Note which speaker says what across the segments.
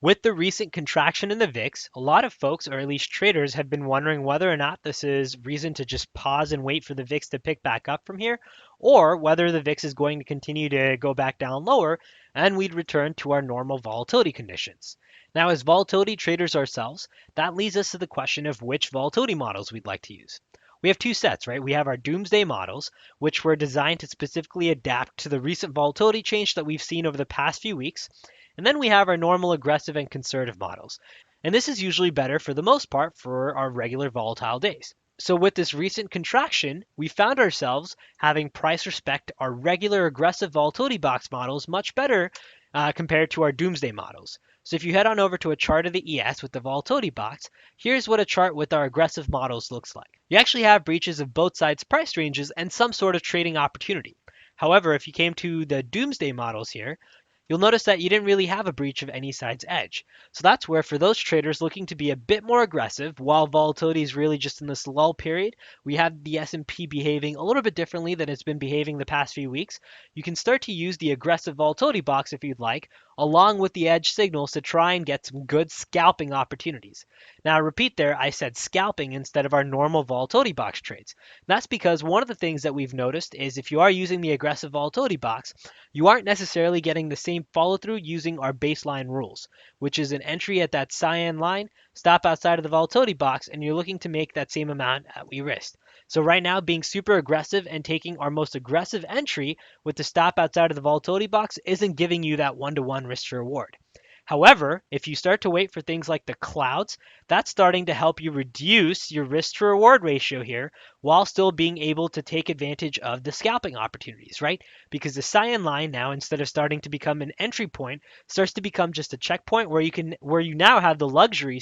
Speaker 1: With the recent contraction in the VIX, a lot of folks, or at least traders, have been wondering whether or not this is reason to just pause and wait for the VIX to pick back up from here, or whether the VIX is going to continue to go back down lower and we'd return to our normal volatility conditions. Now, as volatility traders ourselves, that leads us to the question of which volatility models we'd like to use. We have two sets, right? We have our Doomsday models, which were designed to specifically adapt to the recent volatility change that we've seen over the past few weeks. And then we have our normal, aggressive, and conservative models. And this is usually better for the most part for our regular volatile days. So with this recent contraction, we found ourselves having price respect our regular aggressive volatility box models much better compared to our doomsday models. So if you head on over to a chart of the ES with the volatility box, here's what a chart with our aggressive models looks like. You actually have breaches of both sides' price ranges and some sort of trading opportunity. However, if you came to the doomsday models here, you'll notice that you didn't really have a breach of any side's edge. So that's where for those traders looking to be a bit more aggressive, while volatility is really just in this lull period, we have the S&P behaving a little bit differently than it's been behaving the past few weeks. You can start to use the aggressive volatility box if you'd like, along with the edge signals to try and get some good scalping opportunities. Now, repeat there, I said scalping instead of our normal volatility box trades. That's because one of the things that we've noticed is if you are using the aggressive volatility box, you aren't necessarily getting the same follow through using our baseline rules, which is an entry at that cyan line, stop outside of the volatility box, and you're looking to make that same amount at we risk. So right now, being super aggressive and taking our most aggressive entry with the stop outside of the volatility box isn't giving you that one-to-one risk to reward. However, if you start to wait for things like the clouds, that's starting to help you reduce your risk to reward ratio here while still being able to take advantage of the scalping opportunities, right? Because the cyan line now, instead of starting to become an entry point, starts to become just a checkpoint where you now have the luxury,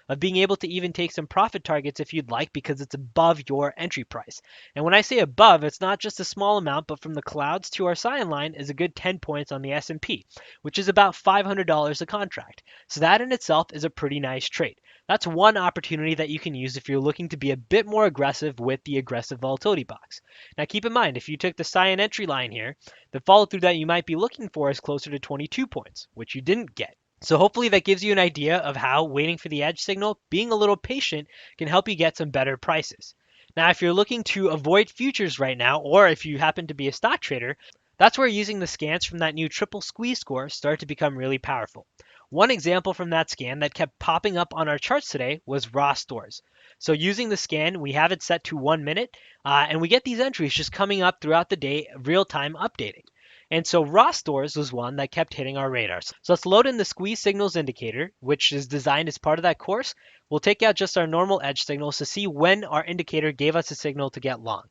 Speaker 1: of being able to even take some profit targets if you'd like because it's above your entry price. And when I say above, it's not just a small amount, but from the clouds to our cyan line is a good 10 points on the S&P, which is about $500 a contract. So that in itself is a pretty nice trade. That's one opportunity that you can use if you're looking to be a bit more aggressive with the aggressive volatility box. Now keep in mind, if you took the cyan entry line here, the follow through that you might be looking for is closer to 22 points, which you didn't get. So hopefully that gives you an idea of how waiting for the edge signal, being a little patient, can help you get some better prices. Now, if you're looking to avoid futures right now, or if you happen to be a stock trader, that's where using the scans from that new triple squeeze score start to become really powerful. One example from that scan that kept popping up on our charts today was ROST stores. So using the scan, we have it set to 1 minute, and we get these entries just coming up throughout the day, real time updating. And so ROST stores was one that kept hitting our radars. So let's load in the squeeze signals indicator, which is designed as part of that course. We'll take out just our normal edge signals to see when our indicator gave us a signal to get long.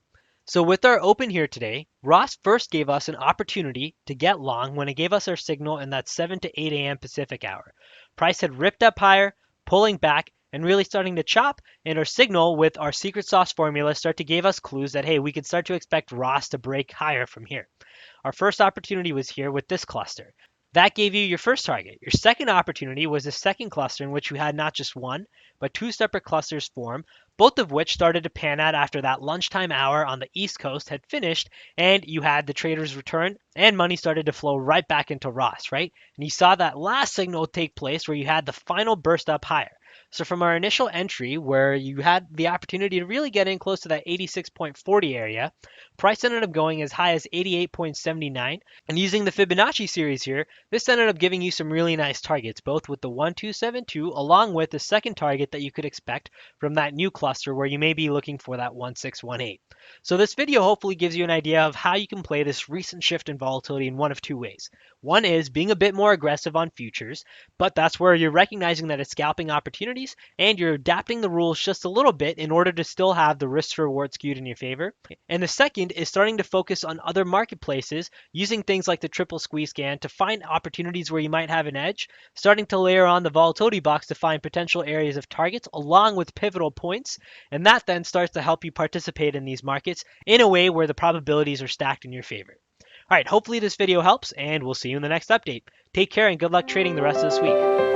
Speaker 1: So with our open here today, ROST first gave us an opportunity to get long when it gave us our signal in that 7 to 8 a.m. Pacific hour. Price had ripped up higher, pulling back, and really starting to chop, and our signal with our secret sauce formula start to give us clues that, hey, we could start to expect ROST to break higher from here. Our first opportunity was here with this cluster. That gave you your first target. Your second opportunity was the second cluster in which you had not just one, but two separate clusters form, both of which started to pan out after that lunchtime hour on the East Coast had finished and you had the traders return and money started to flow right back into ROST, right? And you saw that last signal take place where you had the final burst up higher. So from our initial entry where you had the opportunity to really get in close to that 86.40 area, price ended up going as high as 88.79. And using the Fibonacci series here, this ended up giving you some really nice targets, both with the 1272 along with the second target that you could expect from that new cluster where you may be looking for that 1618. So this video hopefully gives you an idea of how you can play this recent shift in volatility in one of two ways. One is being a bit more aggressive on futures, but that's where you're recognizing that it's scalping opportunities and you're adapting the rules just a little bit in order to still have the risk to reward skewed in your favor. And the second is starting to focus on other marketplaces using things like the triple squeeze scan to find opportunities where you might have an edge, starting to layer on the volatility box to find potential areas of targets along with pivotal points, and that then starts to help you participate in these markets in a way where the probabilities are stacked in your favor. All right, hopefully this video helps, and we'll see you in the next update. Take care and good luck trading the rest of this week.